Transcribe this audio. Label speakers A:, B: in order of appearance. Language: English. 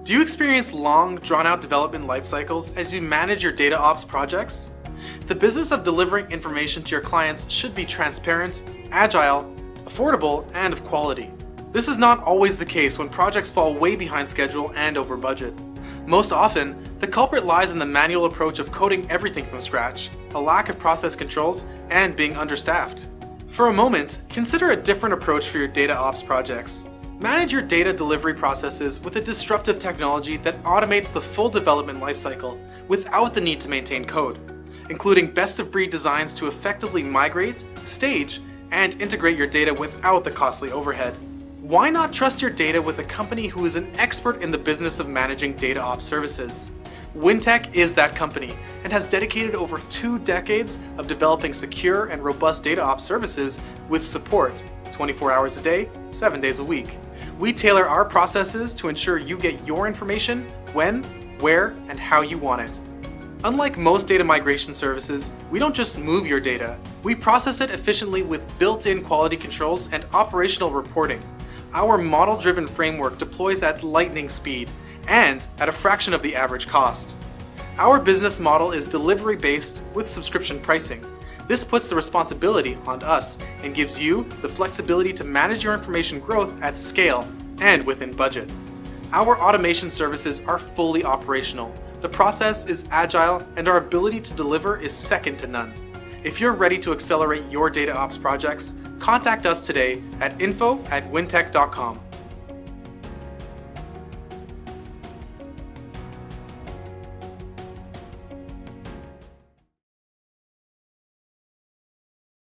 A: Do you experience long, drawn-out development life cycles as you manage your DataOps projects? The business of delivering information to your clients should be transparent, agile, affordable, and of quality. This is not always the case when projects fall way behind schedule and over budget. Most often, the culprit lies in the manual approach of coding everything from scratch, a lack of process controls, and being understaffed. For a moment, consider a different approach for your DataOps projects. Manage your data delivery processes with a disruptive technology that automates the full development lifecycle without the need to maintain code, including best-of-breed designs to effectively migrate, stage, and integrate your data without the costly overhead. Why not trust your data with a company who is an expert in the business of managing DataOps services? Wyntec is that company and has dedicated over 2 decades of developing secure and robust DataOps services with support 24 hours a day, 7 days a week. We tailor our processes to ensure you get your information when, where, and how you want it. Unlike most data migration services, we don't just move your data, we process it efficiently with built-in quality controls and operational reporting. Our model-driven framework deploys at lightning speed and at a fraction of the average cost. Our business model is delivery-based with subscription pricing. This puts the responsibility on us and gives you the flexibility to manage your information growth at scale and within budget. Our automation services are fully operational. The process is agile and our ability to deliver is second to none. If you're ready to accelerate your DataOps projects, contact us today at info@wyntec.com.